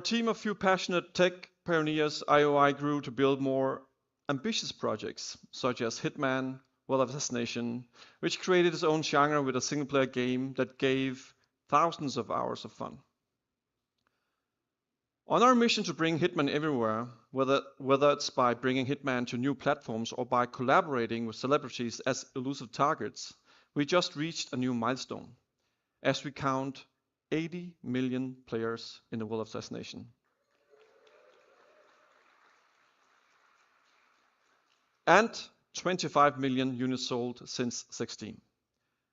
A team of few passionate tech pioneers, IOI grew to build more ambitious projects, such as Hitman, World of Assassination, which created its own genre with a single-player game that gave thousands of hours of fun. On our mission to bring Hitman everywhere, whether it's by bringing Hitman to new platforms or by collaborating with celebrities as elusive targets, we just reached a new milestone, as we count 80 million players in the World of Assassination. And 25 million units sold since 16.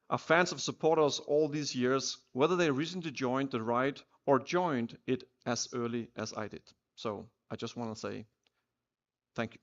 Our fans have supported us all these years, whether they recently joined the ride or joined it as early as I did. So I just want to say thank you.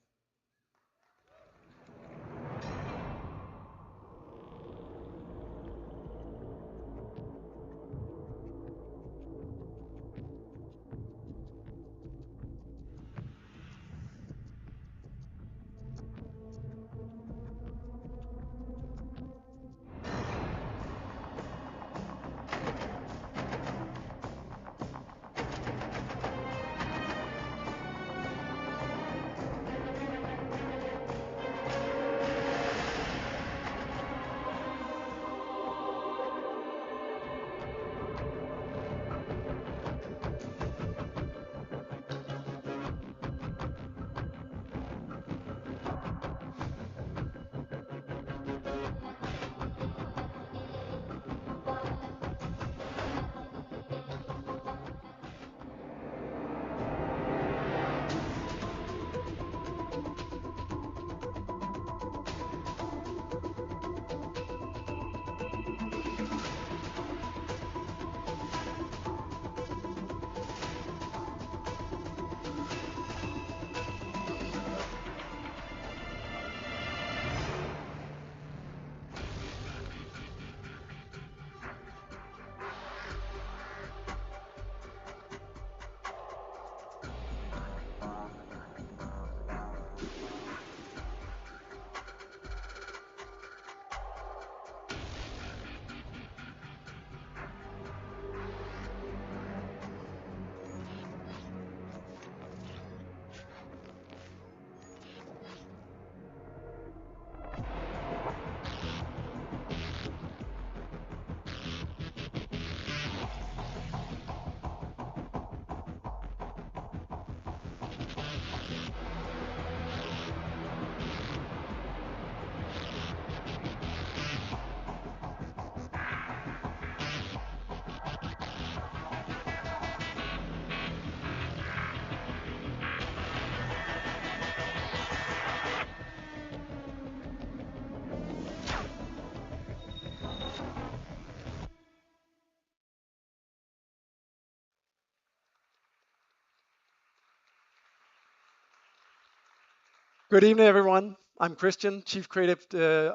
Good evening, everyone. I'm Christian, Chief Creative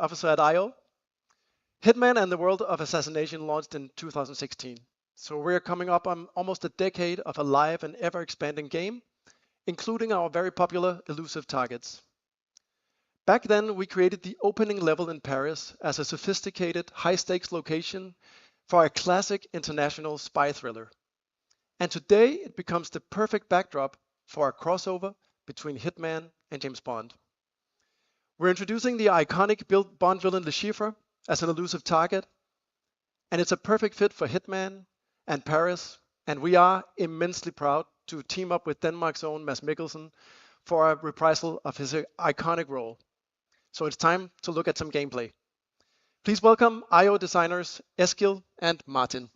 Officer at IO. Hitman and the World of Assassination launched in 2016. So we're coming up on almost a decade of a live and ever-expanding game, including our very popular elusive targets. Back then, we created the opening level in Paris as a sophisticated, high-stakes location for a classic international spy thriller. And today, it becomes the perfect backdrop for a crossover between Hitman and James Bond. We're introducing the iconic Bond villain Le Chiffre as an elusive target, and it's a perfect fit for Hitman and Paris, and we are immensely proud to team up with Denmark's own Mads Mikkelsen for a reprisal of his iconic role. So it's time to look at some gameplay. Please welcome IO designers Eskil and Martin.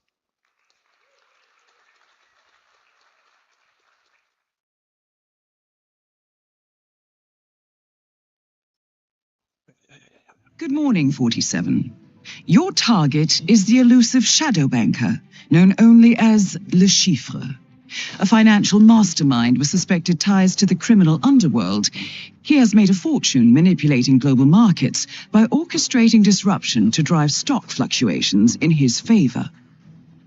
Good morning, 47. Your target is the elusive shadow banker, known only as Le Chiffre. A financial mastermind with suspected ties to the criminal underworld, he has made a fortune manipulating global markets by orchestrating disruption to drive stock fluctuations in his favor.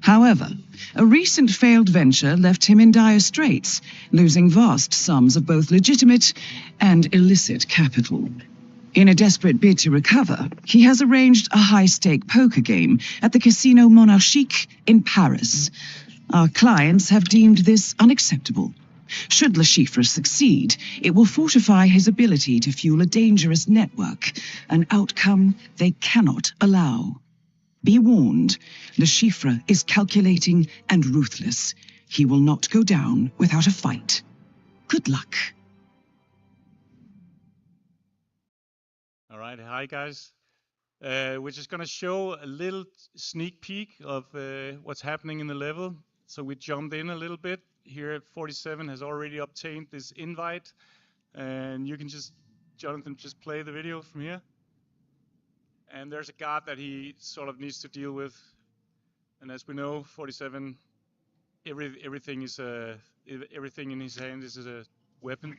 However, a recent failed venture left him in dire straits, losing vast sums of both legitimate and illicit capital. In a desperate bid to recover, he has arranged a high-stake poker game at the Casino Monarchique in Paris. Our clients have deemed this unacceptable. Should Le Chiffre succeed, it will fortify his ability to fuel a dangerous network, an outcome they cannot allow. Be warned, Le Chiffre is calculating and ruthless. He will not go down without a fight. Good luck. All right, hi guys. We're just gonna show a little sneak peek of what's happening in the level. So we jumped in a little bit. Here 47 has already obtained this invite, and you can just, Jonathan, just play the video from here. And there's a guard that he sort of needs to deal with. And as we know, 47, everything in his hand is a weapon.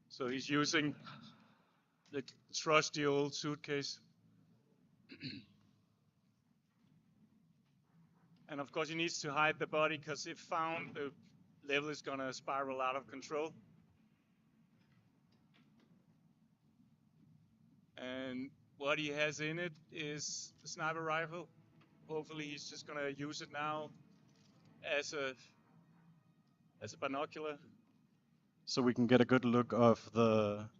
So he's using the trusty old suitcase. And of course he needs to hide the body, because if found, the level is gonna spiral out of control. And what he has in it is the sniper rifle. Hopefully he's just gonna use it now as a binocular. So we can get a good look of the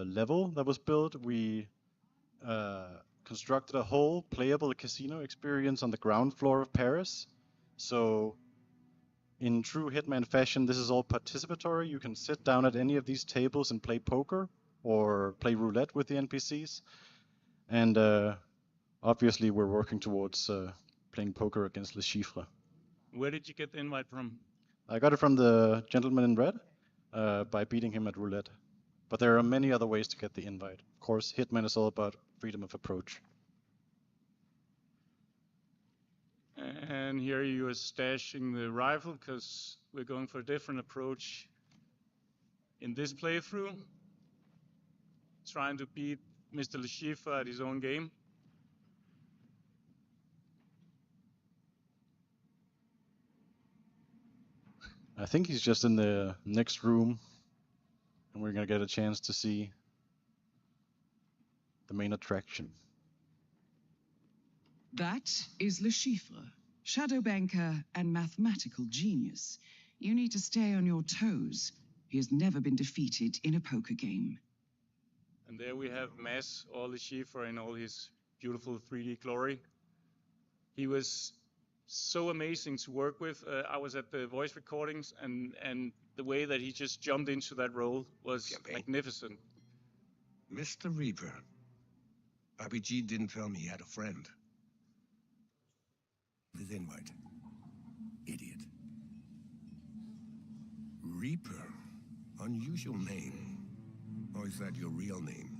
level that was built. We constructed a whole playable casino experience on the ground floor of Paris. So in true Hitman fashion, this is all participatory. You can sit down at any of these tables and play poker or play roulette with the NPCs. And obviously we're working towards playing poker against Le Chiffre. Where did you get the invite from? I got it from the gentleman in red by beating him at roulette. But there are many other ways to get the invite. Of course, Hitman is all about freedom of approach. And here you are stashing the rifle, because we're going for a different approach in this playthrough. Trying to beat Mr. Le Chiffre at his own game. I think he's just in the next room, and we're gonna get a chance to see the main attraction. That is Le Chiffre, shadow banker and mathematical genius. You need to stay on your toes. He has never been defeated in a poker game. And there we have Mass, or Le Chiffre, in all his beautiful 3D glory. He was so amazing to work with. I was at the voice recordings, and the way that he just jumped into that role was magnificent. Mr. Reaper, RPG didn't tell me he had a friend. His invite. Idiot. Reaper? Unusual name. Or is that your real name?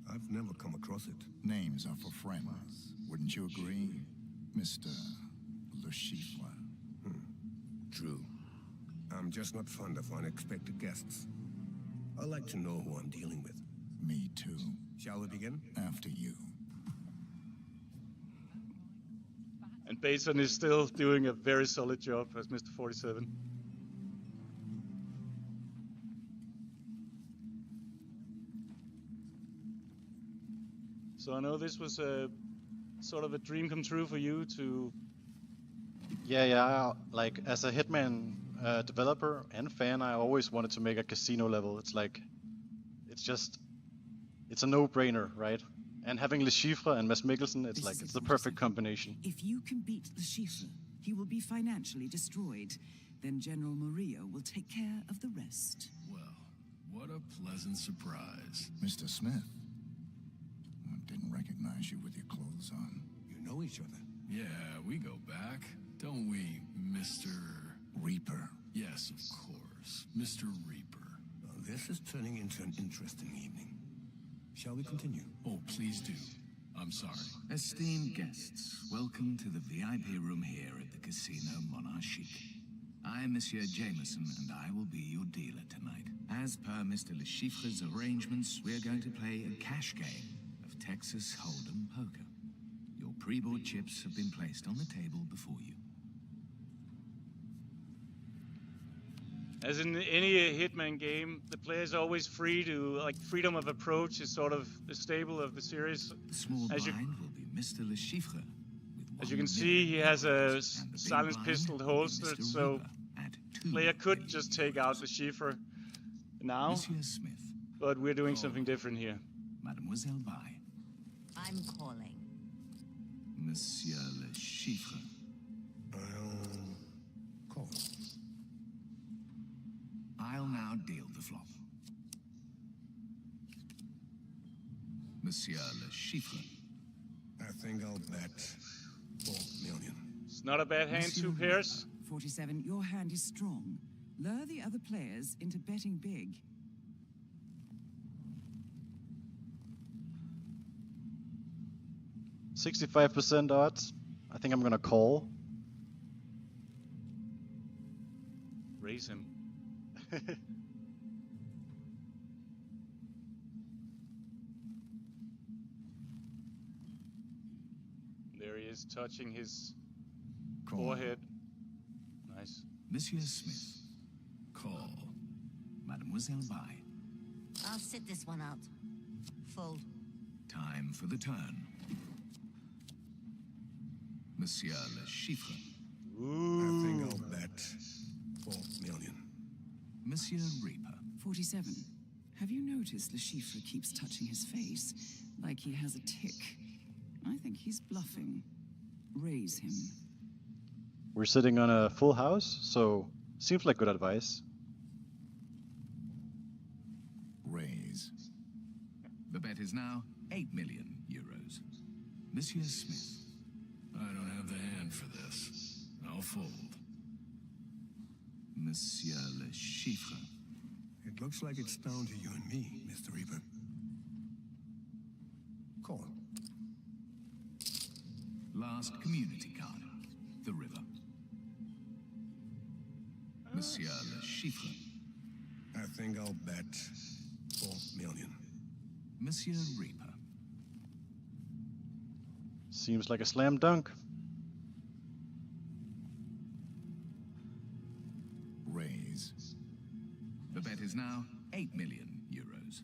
I've never come across it. Names are for friends. Wouldn't you agree, Mr. Le Chiffre? True. I'm just not fond of unexpected guests. I like to know who I'm dealing with. Me too. Shall we begin? After you. And Bason is still doing a very solid job as Mr. 47. So I know this was a sort of a dream come true for you to... Yeah, like as a Hitman developer and fan, I always wanted to make a casino level. It's like, it's a no-brainer, right? And having Le Chiffre and Mads Mikkelsen, it's the perfect combination. If you can beat Le Chiffre, he will be financially destroyed. Then General Murillo will take care of the rest. Well, what a pleasant surprise. Mr. Smith. I didn't recognize you with your clothes on. You know each other? Yeah, we go back, don't we, Mr. Reaper. Yes, of course, Mr. Reaper. Well, this is turning into an interesting evening. Shall we continue? Oh, please do. I'm sorry. Esteemed guests, welcome to the VIP room here at the Casino Monarchique. I am Monsieur Jameson, and I will be your dealer tonight. As per Mr. Le Chiffre's arrangements, we are going to play a cash game of Texas Hold'em poker. Your pre-board chips have been placed on the table before you. As in any Hitman game, the player is always free to, like, freedom of approach is sort of the staple of the series. The small blind will be Mr. Le Chiffre, with As you can see, he has a silenced pistol holstered, so player could just take out the Schiffer now, Monsieur Smith, but we're doing something different here. Mademoiselle Bai, I'm calling. Monsieur Le Chiffre. I'll call. I'll now deal the flop. Monsieur Le Chiffre. I think I'll bet 4 million. It's not a bad hand, Monsieur two pairs. 47, your hand is strong. Lure the other players into betting big. %65 odds. I think I'm gonna call. Raise him. There he is, touching his forehead. Nice. Monsieur Smith. Call. Mademoiselle Bai. I'll sit this one out. Fold. Time for the turn. Monsieur Le Chiffre. I think I'll bet 4 million. Monsieur Reaper. 47, have you noticed Le Chiffre keeps touching his face, like he has a tick? I think he's bluffing. Raise him. We're sitting on a full house, so seems like good advice. Raise. The bet is now 8 million euros. Monsieur Smith. I don't have the hand for this. I'll fold. Monsieur Le Chiffre. It looks like it's down to you and me, Mr. Reaper. Call. Last community card. The river. Monsieur Le Chiffre. I think I'll bet 4 million. Monsieur Reaper. Seems like a slam dunk. Raise. The bet is now 8 million euros.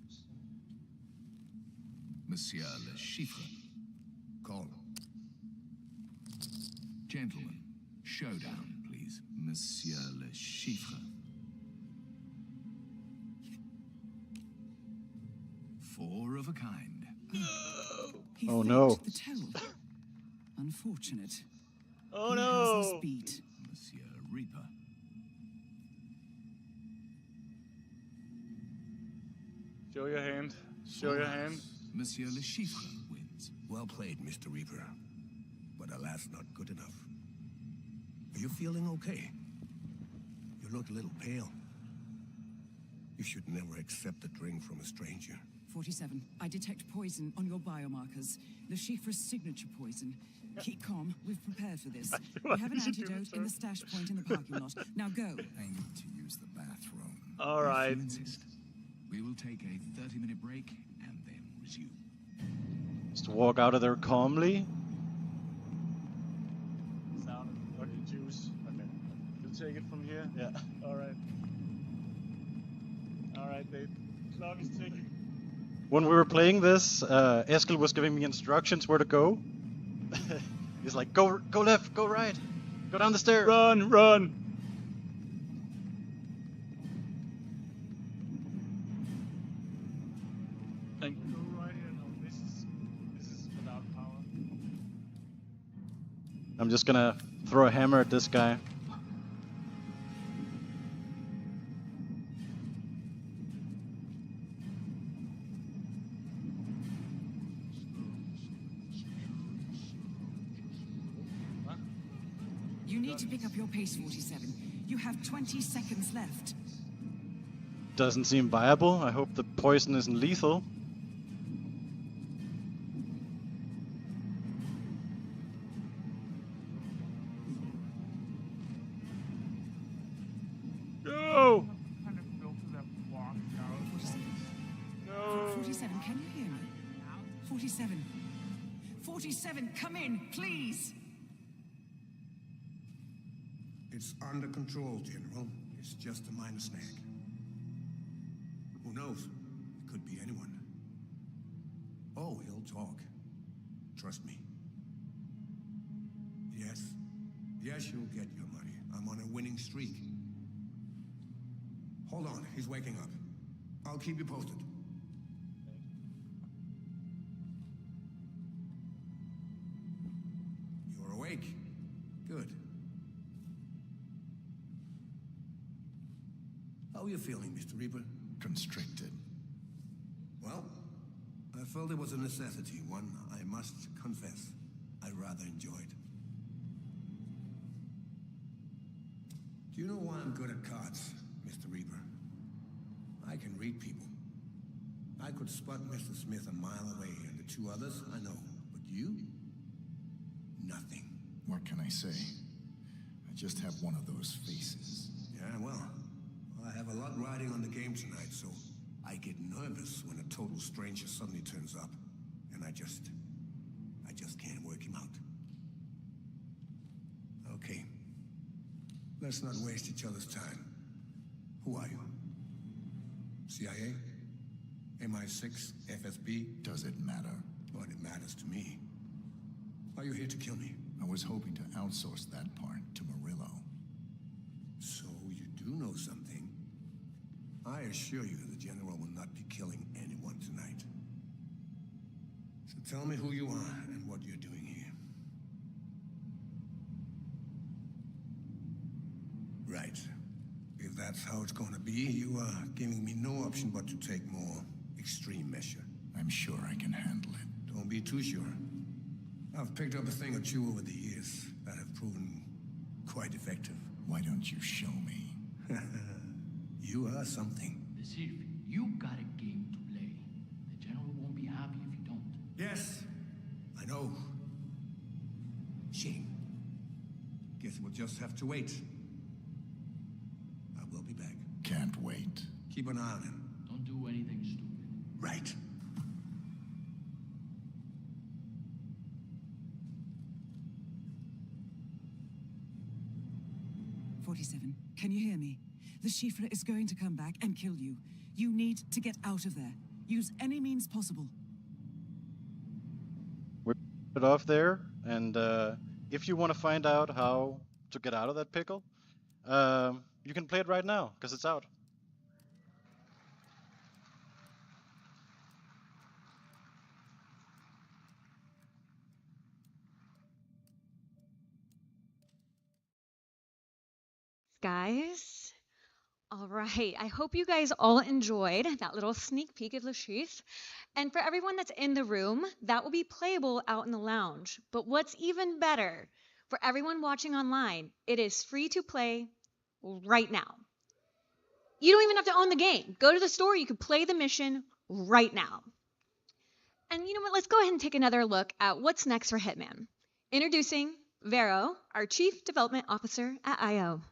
Monsieur Le Chiffre. Call. Gentlemen, showdown, please. Monsieur Le Chiffre. 4 of a kind. He Oh, faked no. the tell. Unfortunate. Oh He has no! us beat. Monsieur Reaper. Show your hand. Show your hand. Monsieur Le Chiffre wins. Well played, Mr. Reaper. But alas, not good enough. Are you feeling okay? You look a little pale. You should never accept a drink from a stranger. 47, I detect poison on your biomarkers. Le Chiffre's signature poison. Keep calm, we've prepared for this. We have an antidote in the stash point in the parking lot. Now go. I need to use the bathroom. All right. If you insist. We will take a 30-minute break and then resume. Just walk out of there calmly. Sound of fucking juice. Okay. You'll take it from here? Yeah. All right. All right, babe. Clock is ticking. When we were playing this, Eskil was giving me instructions where to go. He's like, go left, go right, go down the stairs. Run, run! And go right here. No, this is without power. I'm just gonna throw a hammer at this guy. You need to pick up your pace, 47. You have 20 seconds left. Doesn't seem viable. I hope the poison isn't lethal. Go! 47, can you hear me? 47. 47, come in, please! It's under control, General. It's just a minor snag. Who knows? It could be anyone. Oh, he'll talk. Trust me. Yes, you'll get your money. I'm on a winning streak. Hold on, he's waking up. I'll keep you posted. You're awake. Good. How are you feeling, Mr. Reaper? Constricted. Well, I felt it was a necessity, one I must confess I rather enjoyed. Do you know why I'm good at cards, Mr. Reaper? I can read people. I could spot Mr. Smith a mile away, and the two others, I know. But you? Nothing. What can I say? I just have one of those faces. Yeah, well, I have a lot riding on the game tonight, so I get nervous when a total stranger suddenly turns up. And I just can't work him out. Okay. Let's not waste each other's time. Who are you? CIA? MI6? FSB? Does it matter? Well, it matters to me. Are you here to kill me? I was hoping to outsource that part to Murillo. So you do know something. I assure you the General will not be killing anyone tonight. So tell me who you are and what you're doing here. Right. If that's how it's going to be, you are giving me no option but to take more extreme measure. I'm sure I can handle it. Don't be too sure. I've picked up a thing or two over the years that have proven quite effective. Why don't you show me? You are something. Sif, you got a game to play. The General won't be happy if you don't. Yes, I know. Shame. Guess we'll just have to wait. I will be back. Can't wait. Keep an eye on him. Don't do anything stupid. Right. Can you hear me? The Shifra is going to come back and kill you. You need to get out of there. Use any means possible. We're it off there, and if you want to find out how to get out of that pickle, you can play it right now, because it's out. Guys, all right. I hope you guys all enjoyed that little sneak peek of Le Chiffre. And for everyone that's in the room, that will be playable out in the lounge. But what's even better, for everyone watching online, it is free to play right now. You don't even have to own the game. Go to the store, you can play the mission right now. And you know what, let's go ahead and take another look at what's next for Hitman. Introducing Vero, our Chief Development Officer at IO.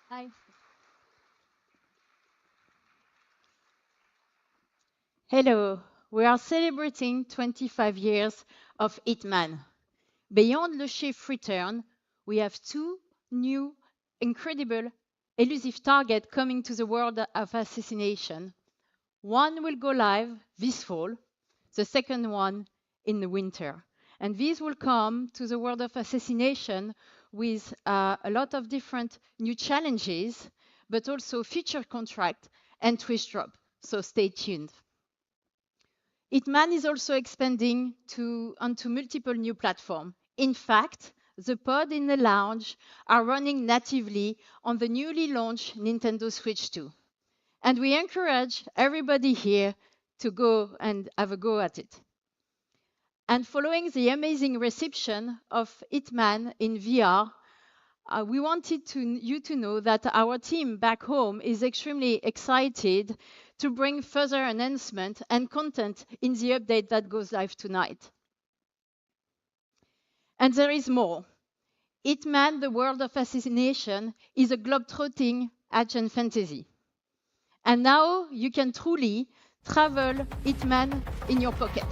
Hi. Hello, we are celebrating 25 years of Hitman. Beyond Le Chiffre return, we have two new, incredible, elusive targets coming to the world of assassination. One will go live this fall, the second one in the winter. And these will come to the world of assassination with a lot of different new challenges, but also feature contract and twist drop. So stay tuned. Hitman is also expanding onto multiple new platforms. In fact, the pod in the lounge are running natively on the newly launched Nintendo Switch 2. And we encourage everybody here to go and have a go at it. And following the amazing reception of Hitman in VR, we wanted you to know that our team back home is extremely excited to bring further enhancement and content in the update that goes live tonight. And there is more. Hitman, the world of assassination, is a globe-trotting action fantasy. And now you can truly travel Hitman in your pocket.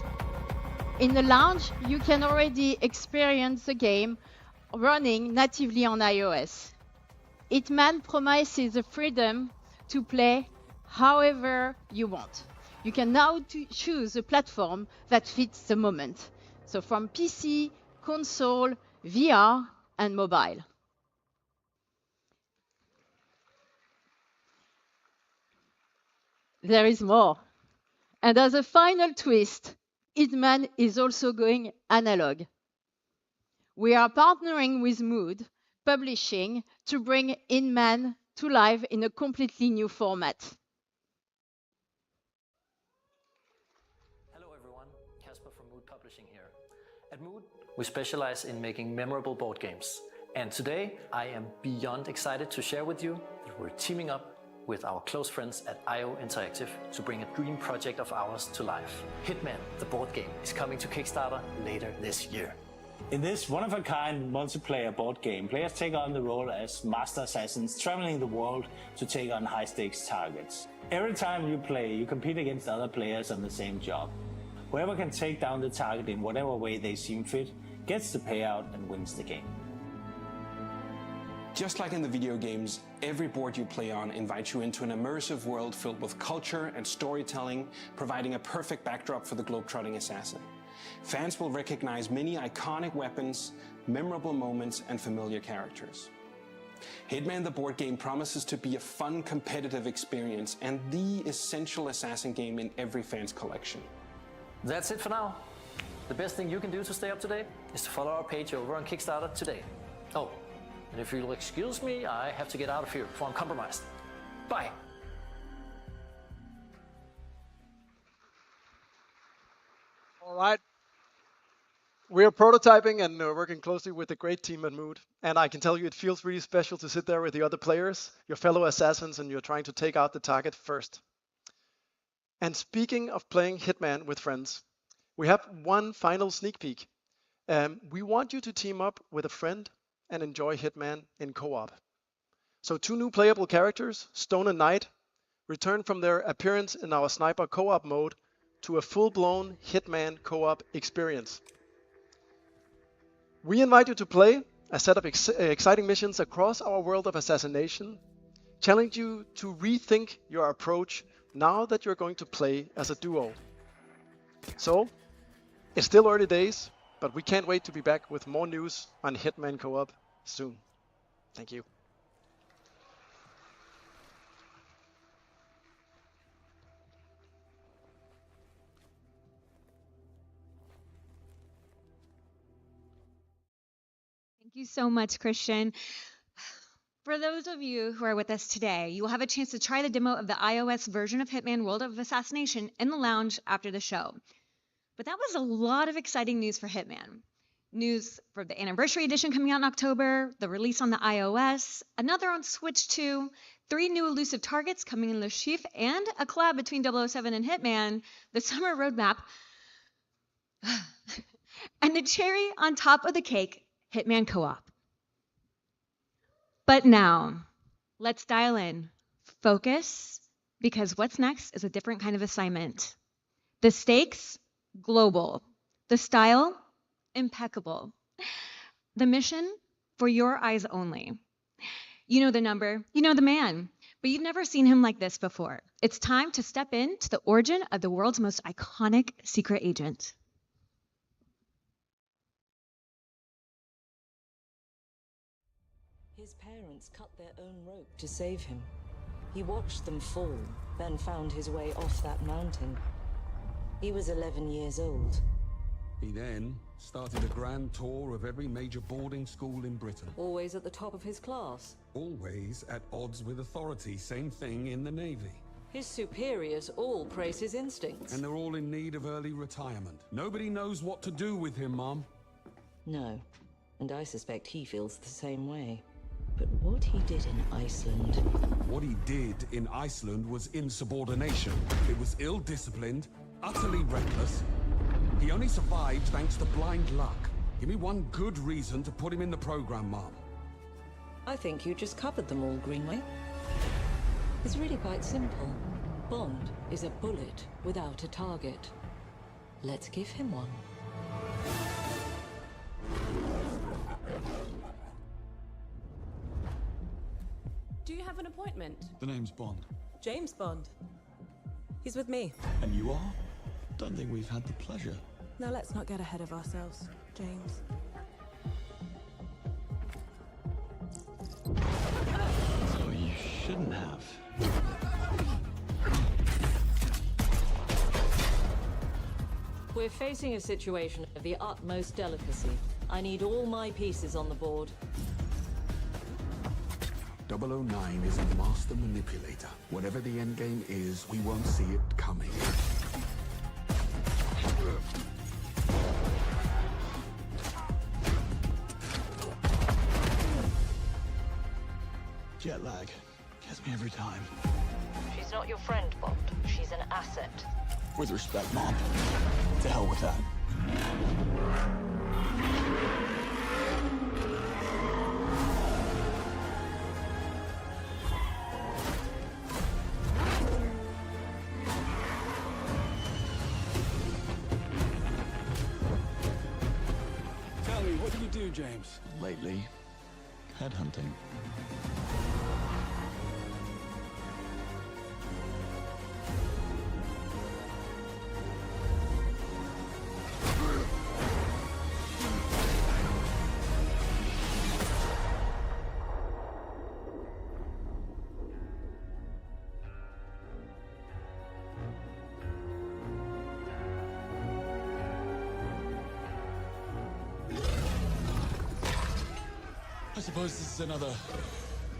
In the lounge, you can already experience the game running natively on iOS. Hitman promises the freedom to play however you want. You can now choose a platform that fits the moment. So from PC console, VR, and mobile. There is more. And as a final twist, Hitman is also going analog. We are partnering with Mood Publishing to bring Hitman to life in a completely new format. Hello everyone, Casper from Mood Publishing here. At Mood, we specialize in making memorable board games. And today, I am beyond excited to share with you that we're teaming up with our close friends at IO Interactive to bring a dream project of ours to life. Hitman, the board game, is coming to Kickstarter later this year. In this one-of-a-kind multiplayer board game, players take on the role as master assassins traveling the world to take on high-stakes targets. Every time you play, you compete against other players on the same job. Whoever can take down the target in whatever way they seem fit gets the payout and wins the game. Just like in the video games, every board you play on invites you into an immersive world filled with culture and storytelling, providing a perfect backdrop for the globetrotting assassin. Fans will recognize many iconic weapons, memorable moments, and familiar characters. Hitman the board game promises to be a fun, competitive experience and the essential assassin game in every fan's collection. That's it for now. The best thing you can do to stay up to date is to follow our page over on Kickstarter today. Oh, and if you'll excuse me, I have to get out of here before I'm compromised. Bye. All right. We are prototyping and working closely with the great team at Mood. And I can tell you it feels really special to sit there with the other players, your fellow assassins, and you're trying to take out the target first. And speaking of playing Hitman with friends, we have one final sneak peek. We want you to team up with a friend and enjoy Hitman in co-op. So 2 new playable characters, Stone and Knight, return from their appearance in our Sniper co-op mode to a full-blown Hitman co-op experience. We invite you to play a set of exciting missions across our world of assassination, challenge you to rethink your approach now that you're going to play as a duo. So, it's still early days, but we can't wait to be back with more news on Hitman Co-op soon. Thank you. Thank you so much, Christian. For those of you who are with us today, you will have a chance to try the demo of the iOS version of Hitman World of Assassination in the lounge after the show. But that was a lot of exciting news for Hitman. News for the Anniversary Edition coming out in October, the release on the iOS, another on Switch 2, 3 new elusive targets coming in Le Chiffre, and a collab between 007 and Hitman, the summer roadmap, and the cherry on top of the cake, Hitman Co-op. But now, let's dial in, focus, because what's next is a different kind of assignment. The stakes, global. The style, impeccable. The mission, for your eyes only. You know the number, you know the man, but you've never seen him like this before. It's time to step into the origin of the world's most iconic secret agent. His parents cut their own rope to save him. He watched them fall, then found his way off that mountain. He was 11 years old. He then started a grand tour of every major boarding school in Britain. Always at the top of his class. Always at odds with authority, same thing in the Navy. His superiors all praise his instincts. And they're all in need of early retirement. Nobody knows what to do with him, Mom. No, and I suspect he feels the same way. But what he did in Iceland... What he did in Iceland was insubordination. It was ill-disciplined, utterly reckless. He only survived thanks to blind luck. Give me one good reason to put him in the program, Mom. I think you just covered them all, Greenway. It's really quite simple. Bond is a bullet without a target. Let's give him one. Do you have an appointment? The name's Bond. James Bond. He's with me. And you are? Don't think we've had the pleasure. Now let's not get ahead of ourselves, James. shouldn't have. We're facing a situation of the utmost delicacy. I need all my pieces on the board. 009 is a master manipulator. Whatever the endgame is, we won't see it coming. Jet lag gets me every time. She's not your friend, Bond. She's an asset. With respect, Mom. To hell with that. Tell me, what do you do, James? Lately, headhunting. I suppose this is another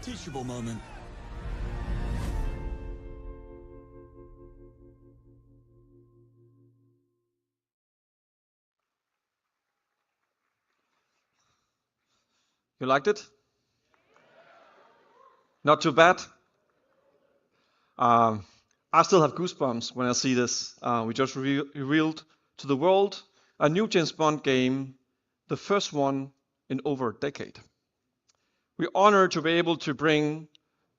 teachable moment. You liked it? Not too bad? I still have goosebumps when I see this. We just revealed to the world a new James Bond game, the first one in over a decade. We're honored to be able to bring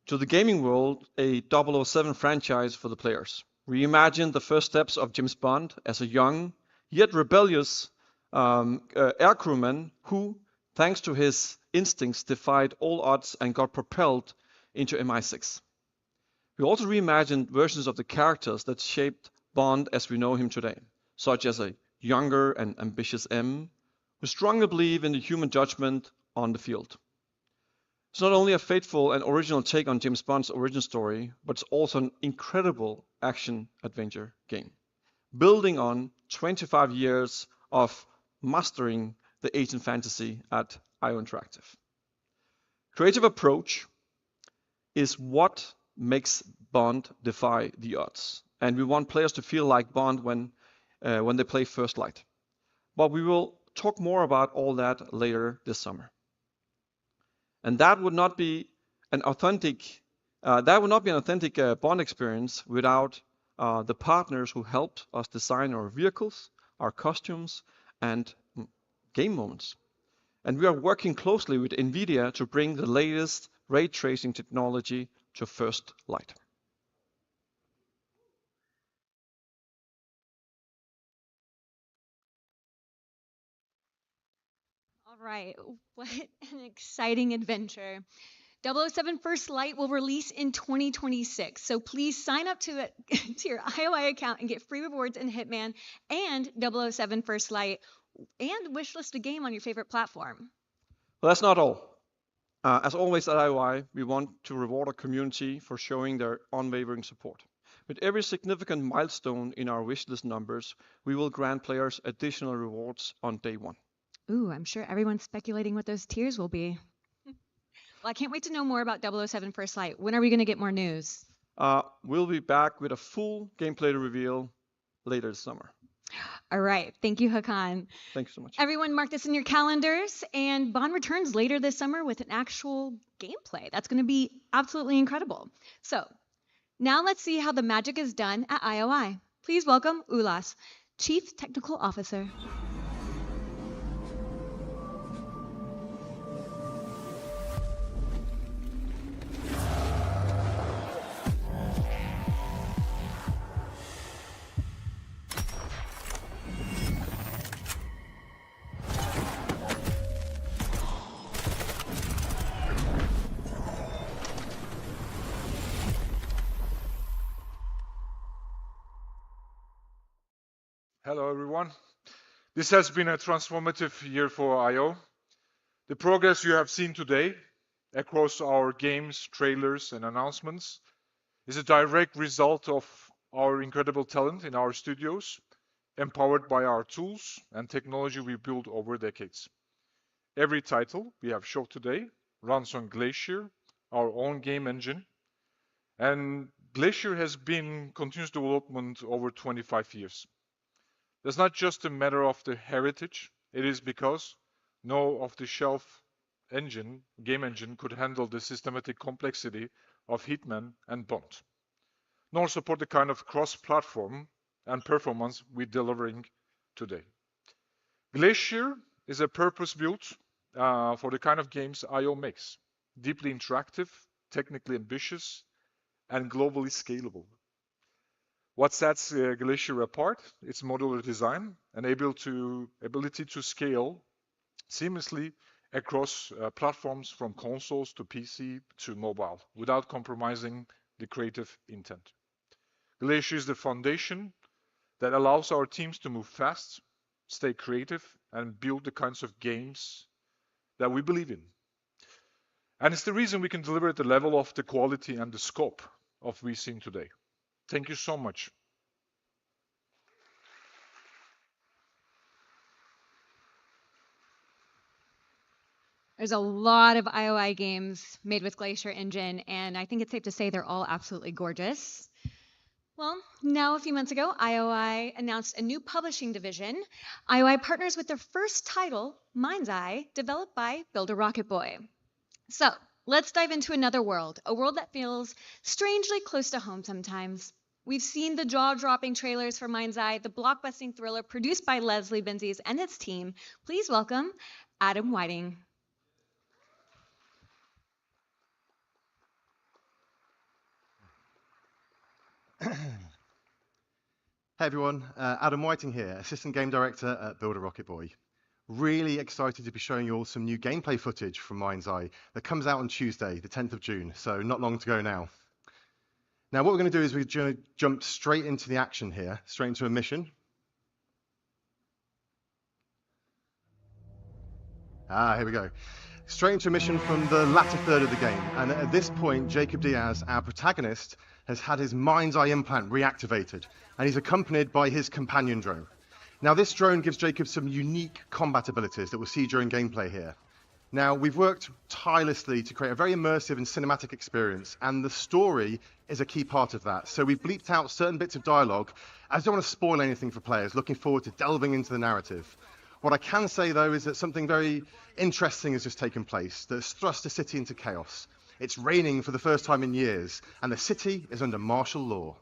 to the gaming world a 007 franchise for the players. Reimagine the first steps of James Bond as a young, yet rebellious aircrewman who, thanks to his instincts, defied all odds and got propelled into MI6. We also reimagined versions of the characters that shaped Bond as we know him today, such as a younger and ambitious M, who strongly believe in the human judgment on the field. It's not only a faithful and original take on James Bond's origin story, but it's also an incredible action-adventure game, building on 25 years of mastering the agent fantasy at IO Interactive. Creative approach is what makes Bond defy the odds, and we want players to feel like Bond when they play First Light. But we will talk more about all that later this summer. And that would not be an authentic Bond experience without the partners who helped us design our vehicles, our costumes, and game moments. And we are working closely with NVIDIA to bring the latest ray tracing technology to First Light. All right, what an exciting adventure. 007 First Light will release in 2026, so please sign up to your IOI account and get free rewards in Hitman and 007 First Light, and wishlist a game on your favorite platform. Well, that's not all. As always at IOI, we want to reward our community for showing their unwavering support. With every significant milestone in our wishlist numbers, we will grant players additional rewards on day one. Ooh, I'm sure everyone's speculating what those tiers will be. Well, I can't wait to know more about 007 First Light. When are we going to get more news? We'll be back with a full gameplay reveal later this summer. All right. Thank you, Hakan. Thank you so much. Everyone mark this in your calendars, and Bond returns later this summer with an actual gameplay. That's going to be absolutely incredible. So now let's see how the magic is done at IOI. Please welcome Ulas, Chief Technical Officer. Hello everyone. This has been a transformative year for IO. The progress you have seen today across our games, trailers, and announcements is a direct result of our incredible talent in our studios, empowered by our tools and technology we built over decades. Every title we have showed today runs on Glacier, our own game engine, and Glacier has been continuous development over 25 years. That's not just a matter of the heritage, it is because no off-the-shelf game engine could handle the systematic complexity of Hitman and Bond, nor support the kind of cross-platform and performance we're delivering today. Glacier is a purpose-built for the kind of games IO makes, deeply interactive, technically ambitious, and globally scalable. What sets Glacier apart? Its modular design and ability to scale seamlessly across platforms from consoles to PC to mobile without compromising the creative intent. Glacier is the foundation that allows our teams to move fast, stay creative, and build the kinds of games that we believe in. And it's the reason we can deliver at the level of the quality and the scope of we've seen today. Thank you so much. There's a lot of IOI games made with Glacier Engine, and I think it's safe to say they're all absolutely gorgeous. Well, now a few months ago, IOI announced a new publishing division. IOI partners with their first title, Mind's Eye, developed by Builder Rocket Boy. So let's dive into another world, a world that feels strangely close to home sometimes. We've seen the jaw-dropping trailers for Mind's Eye, the blockbusting thriller produced by Leslie Benzies and his team. Please welcome Adam Whiting. Hey everyone, Adam Whiting here, Assistant Game Director at Builder Rocket Boy. Really excited to be showing you all some new gameplay footage from Mind's Eye that comes out on Tuesday, the 10th of June, so not long to go now. Now what we're going to do is we're going to jump straight into the action here, straight into a mission. Here we go. Straight into a mission from the latter third of the game, and at this point, Jacob Diaz, our protagonist, has had his Mind's Eye implant reactivated, and he's accompanied by his companion drone. Now this drone gives Jacob some unique combat abilities that we'll see during gameplay here. Now we've worked tirelessly to create a very immersive and cinematic experience, and the story is a key part of that. So we've bleeped out certain bits of dialogue, as I don't want to spoil anything for players, looking forward to delving into the narrative. What I can say though is that something very interesting has just taken place that's thrust the city into chaos. It's raining for the first time in years, and the city is under martial law.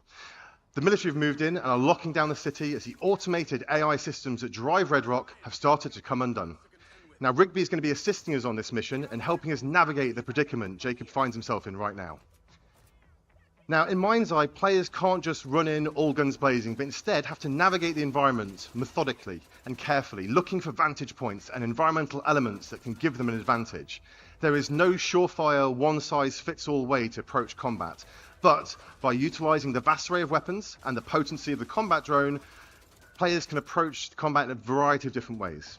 The military have moved in and are locking down the city as the automated AI systems that drive Red Rock have started to come undone. Now Rigby is going to be assisting us on this mission and helping us navigate the predicament Jacob finds himself in right now. Now in Mind's Eye, players can't just run in all guns blazing, but instead have to navigate the environment methodically and carefully, looking for vantage points and environmental elements that can give them an advantage. There is no surefire, one-size-fits-all way to approach combat, but by utilizing the vast array of weapons and the potency of the combat drone, players can approach combat in a variety of different ways.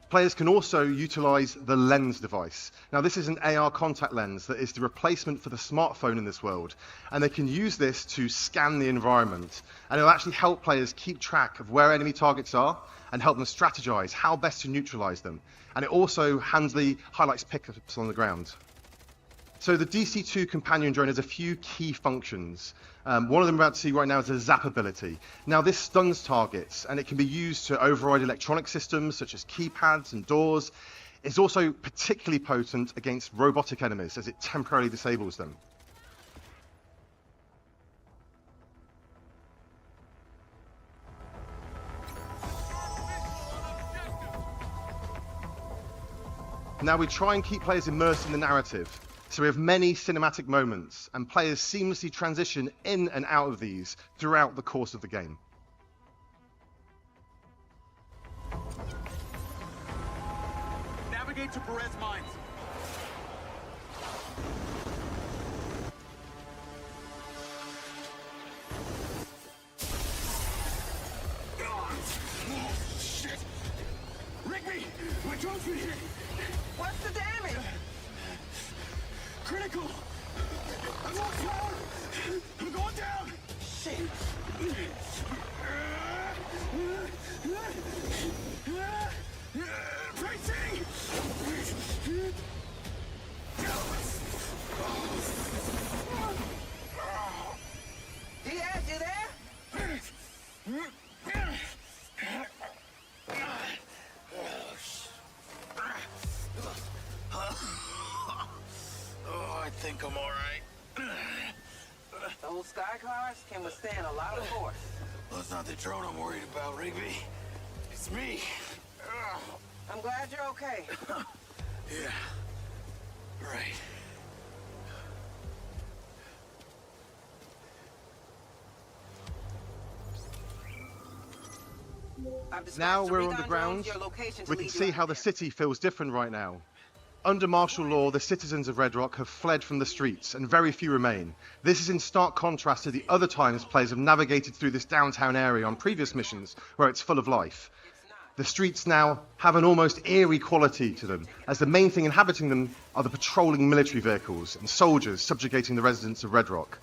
Players can also utilize the lens device. Now this is an AR contact lens that is the replacement for the smartphone in this world, and they can use this to scan the environment, and it'll actually help players keep track of where enemy targets are and help them strategize how best to neutralize them. And it also handily highlights pickups on the ground. So the DC-2 companion drone has a few key functions. One of them we're about to see right now is a zap ability. Now this stuns targets, and it can be used to override electronic systems such as keypads and doors. It's also particularly potent against robotic enemies as it temporarily disables them. Now we try and keep players immersed in the narrative. So we have many cinematic moments, and players seamlessly transition in and out of these throughout the course of the game. Navigate to Perez Mines. Oh, shit! Rigby! My drone's been hit! What's the damage? Michael! I'm lost power! I'm going down! Shit! Bracing! Diaz, you there? Oh, I think I'm all right. Those sky cars can withstand a lot of force. Well, it's not the drone I'm worried about, Rigby. It's me. I'm glad you're okay. Yeah. Right. Now we're on the ground. We can see how the city feels different right now. Under martial law, the citizens of Red Rock have fled from the streets, and very few remain. This is in stark contrast to the other times players have navigated through this downtown area on previous missions, where it's full of life. The streets now have an almost eerie quality to them, as the main thing inhabiting them are the patrolling military vehicles and soldiers subjugating the residents of Red Rock.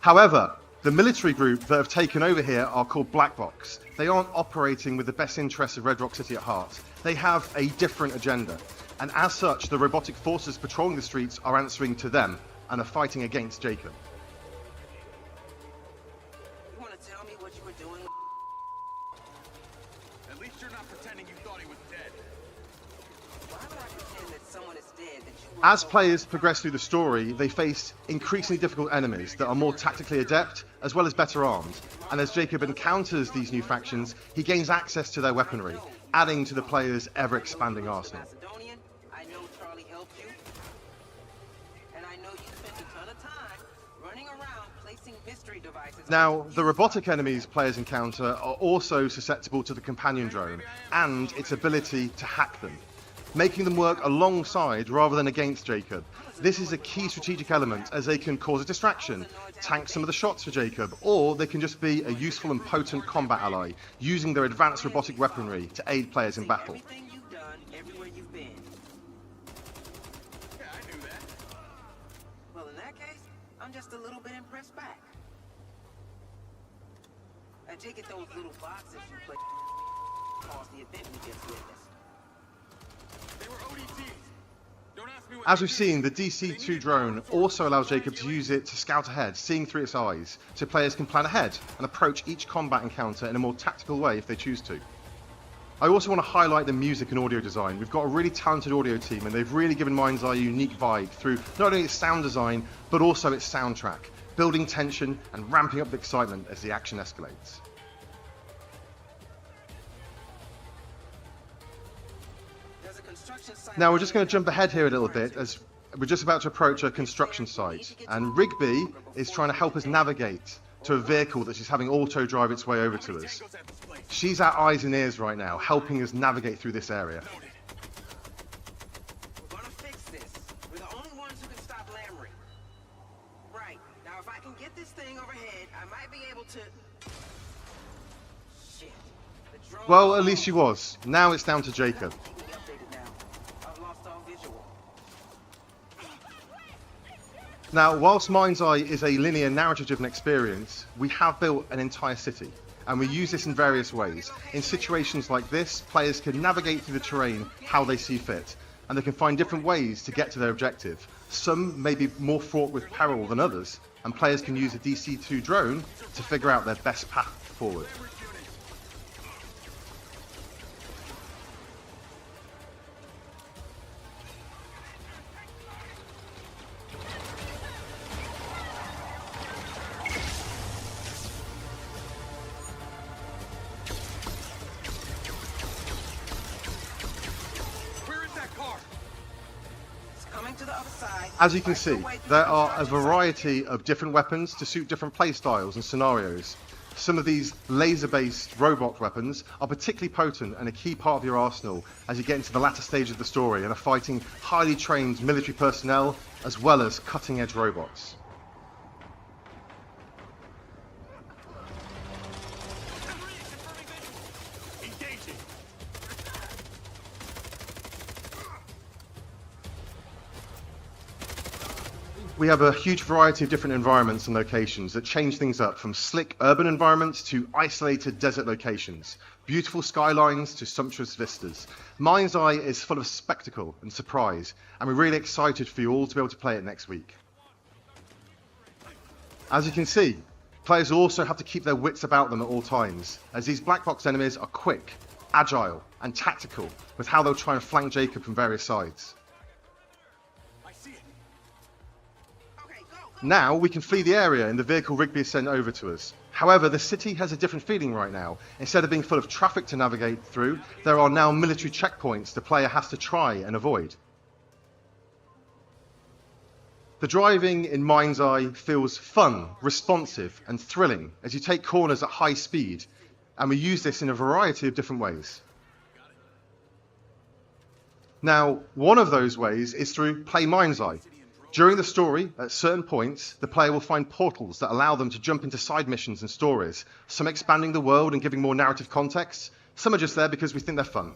However, the military group that have taken over here are called Black Box. They aren't operating with the best interests of Red Rock City at heart. They have a different agenda, and as such, the robotic forces patrolling the streets are answering to them and are fighting against Jacob. You want to tell me what you were doing? At least you're not pretending you thought he was dead. Why would I pretend that someone is dead that you As players progress through the story, they face increasingly difficult enemies that are more tactically adept, as well as better armed. And as Jacob encounters these new factions, he gains access to their weaponry, adding to the player's ever-expanding arsenal. I know Charlie helped you. And I know you spent a ton of time running around placing mystery devices. Now, the robotic enemies players encounter are also susceptible to the companion drone and its ability to hack them, making them work alongside rather than against Jacob. This is a key strategic element, as they can cause a distraction, tank some of the shots for Jacob, or they can just be a useful and potent combat ally, using their advanced robotic weaponry to aid players in battle. Everything you've done, everywhere you've been. Yeah, I knew that. Well, in that case, I'm just a little bit impressed back. I take it those little boxes you play caused the event we just witnessed. They were ODTs. Don't ask me what As we've seen, the DC-2 drone also allows Jacob to use it to scout ahead, seeing through its eyes, so players can plan ahead and approach each combat encounter in a more tactical way if they choose to. I also want to highlight the music and audio design. We've got a really talented audio team, and they've really given Mind's Eye a unique vibe through not only its sound design, but also its soundtrack, building tension and ramping up the excitement as the action escalates. Now we're just going to jump ahead here a little bit, as we're just about to approach a construction site, and Rigby is trying to help us navigate to a vehicle that she's having auto-drive its way over to us. She's our eyes and ears right now, helping us navigate through this area. We're gonna fix this. We're the only ones who can stop Lamry. Right. Now, if I can get this thing overhead, I might be able to... Shit. The drone... Well, at least she was. Now it's down to Jacob. Now, whilst Mind's Eye is a linear narrative-driven experience, we have built an entire city, and we use this in various ways. In situations like this, players can navigate through the terrain how they see fit, and they can find different ways to get to their objective. Some may be more fraught with peril than others, and players can use a DC-2 drone to figure out their best path forward. As you can see, there are a variety of different weapons to suit different play styles and scenarios. Some of these laser-based robot weapons are particularly potent and a key part of your arsenal as you get into the latter stage of the story and are fighting highly trained military personnel as well as cutting-edge robots. We have a huge variety of different environments and locations that change things up, from slick urban environments to isolated desert locations, beautiful skylines to sumptuous vistas. Mind's Eye is full of spectacle and surprise, and we're really excited for you all to be able to play it next week. As you can see, players will also have to keep their wits about them at all times, as these black box enemies are quick, agile, and tactical with how they'll try and flank Jacob from various sides. Now we can flee the area in the vehicle Rigby has sent over to us. However, the city has a different feeling right now. Instead of being full of traffic to navigate through, there are now military checkpoints the player has to try and avoid. The driving in Mind's Eye feels fun, responsive, and thrilling as you take corners at high speed, and we use this in a variety of different ways. Now, one of those ways is through Play Mind's Eye. During the story, at certain points, the player will find portals that allow them to jump into side missions and stories, some expanding the world and giving more narrative context, some are just there because we think they're fun.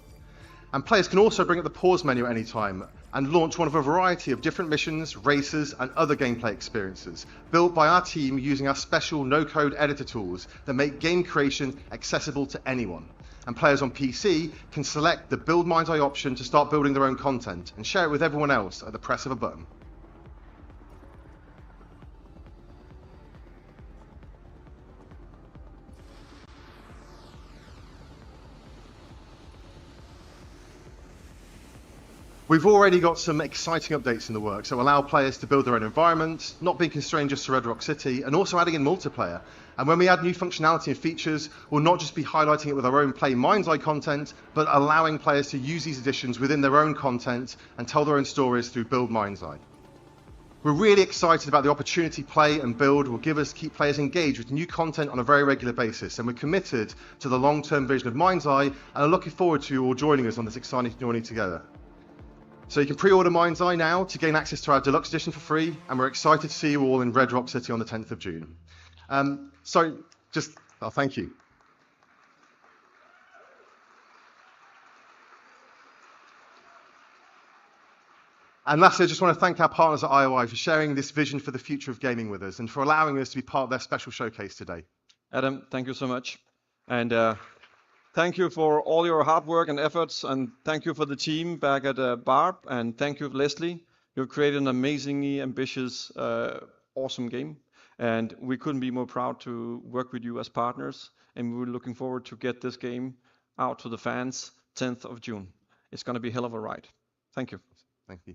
And players can also bring up the pause menu at any time and launch one of a variety of different missions, races, and other gameplay experiences, built by our team using our special no-code editor tools that make game creation accessible to anyone. And players on PC can select the Build Mind's Eye option to start building their own content and share it with everyone else at the press of a button. We've already got some exciting updates in the works that will allow players to build their own environment, not being constrained just to Red Rock City, and also adding in multiplayer. And when we add new functionality and features, we'll not just be highlighting it with our own Play Mind's Eye content, but allowing players to use these additions within their own content and tell their own stories through Build Mind's Eye. We're really excited about the opportunity Play and Build will give us to keep players engaged with new content on a very regular basis, and we're committed to the long-term vision of Mind's Eye and are looking forward to you all joining us on this exciting journey together. So you can pre-order Mind's Eye now to gain access to our deluxe edition for free, and we're excited to see you all in Red Rock City on the 10th of June. Thank you. And lastly, I just want to thank our partners at IOI for sharing this vision for the future of gaming with us and for allowing us to be part of their special showcase today. Adam, thank you so much. And thank you for all your hard work and efforts, and thank you for the team back at Barb, and thank you, Leslie. You've created an amazingly ambitious, awesome game, and we couldn't be more proud to work with you as partners, and we're looking forward to get this game out to the fans 10th of June. It's going to be a hell of a ride. Thank you. Thank you.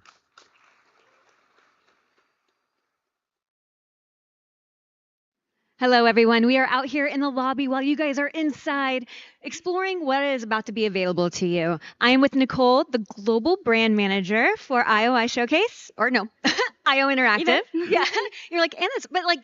Hello, everyone. We are out here in the lobby while you guys are inside exploring what is about to be available to you. I am with Nicole, the Global Brand Manager for IOI Showcase, or no, IO Interactive. Yeah, you're like, Anna's, but like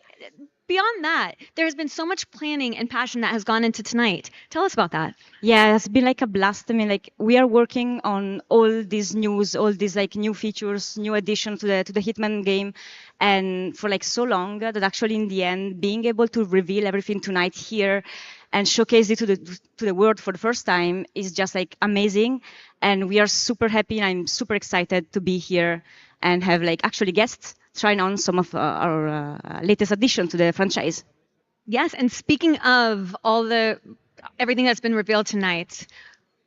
beyond that, there has been so much planning and passion that has gone into tonight. Tell us about that. Yeah, it's been like a blast. I mean, like we are working on all these news, all these like new features, new additions to the Hitman game, and for like so long that actually in the end, being able to reveal everything tonight here and showcase it to the world for the first time is just like amazing. And we are super happy, and I'm super excited to be here and have like actually guests trying on some of our latest addition to the franchise. Yes, and speaking of everything that's been revealed tonight,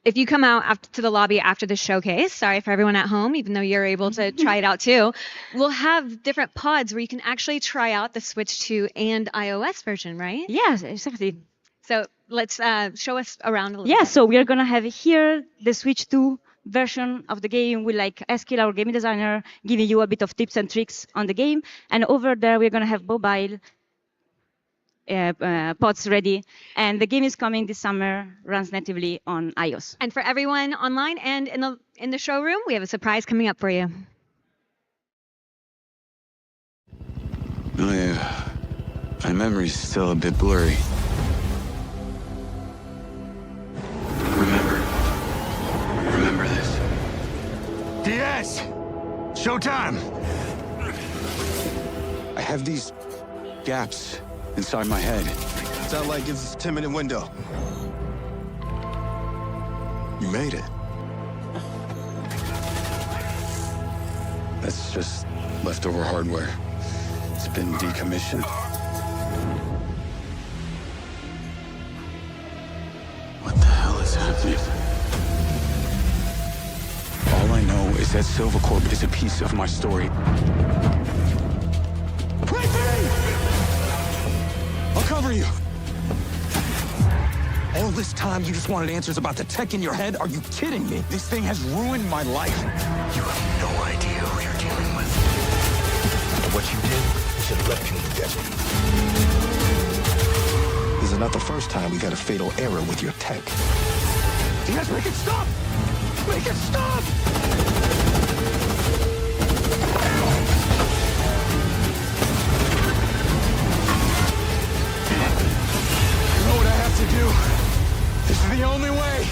if you come out to the lobby after the showcase, sorry for everyone at home, even though you're able to try it out too, we'll have different pods where you can actually try out the Switch 2 and iOS version, right? Yes, exactly. So let's show us around a little bit. Yeah, so we're going to have here the Switch 2 version of the game with like Eskil, our game designer, giving you a bit of tips and tricks on the game. And over there, we're going to have mobile pods ready. And the game is coming this summer, runs natively on iOS. And for everyone online and in the showroom, we have a surprise coming up for you. My memory's still a bit blurry. Remember this. Diaz! Showtime! I have these gaps inside my head. Satellite gives us a 10-minute window. You made it. That's just leftover hardware. been decommissioned. What the hell is happening? All I know is that Silvercorp is a piece of my story. Wait for me! I'll cover you. All this time, you just wanted answers about the tech in your head? Are you kidding me? This thing has ruined my life. You have no idea who you're dealing with. What you did should have left you in destiny. This is not the first time we've had a fatal error with your tech. Yes, make it stop! Make it stop! You know what I have to do? This is the only way!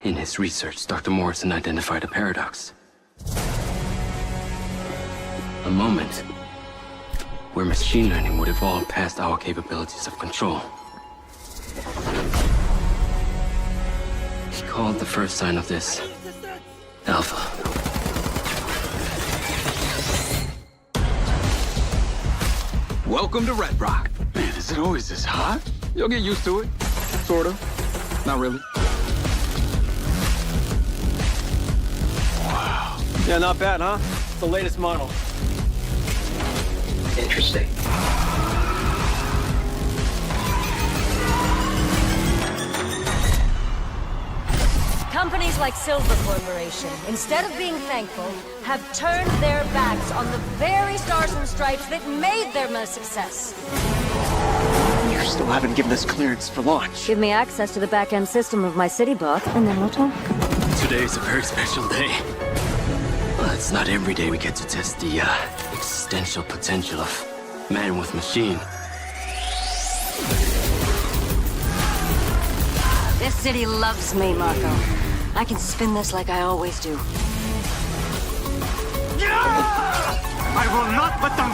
In his research, Dr. Morrison identified a paradox. A moment where machine learning would evolve past our capabilities of control. He called the first sign of this Alpha. Welcome to Red Rock. Man, is it always this hot? You'll get used to it. Sort of. Not really. Wow. Yeah, not bad, huh? It's the latest model. Interesting. Companies like Silver Corporation, instead of being thankful, have turned their backs on the very stars and stripes that made them a success. You still haven't given us clearance for launch. Give me access to the back-end system of my city bot, and then we'll talk. Today is a very special day. Well, it's not every day we get to test the existential potential of man with machine. This city loves me, Marco. I can spin this like I always do. I will not let them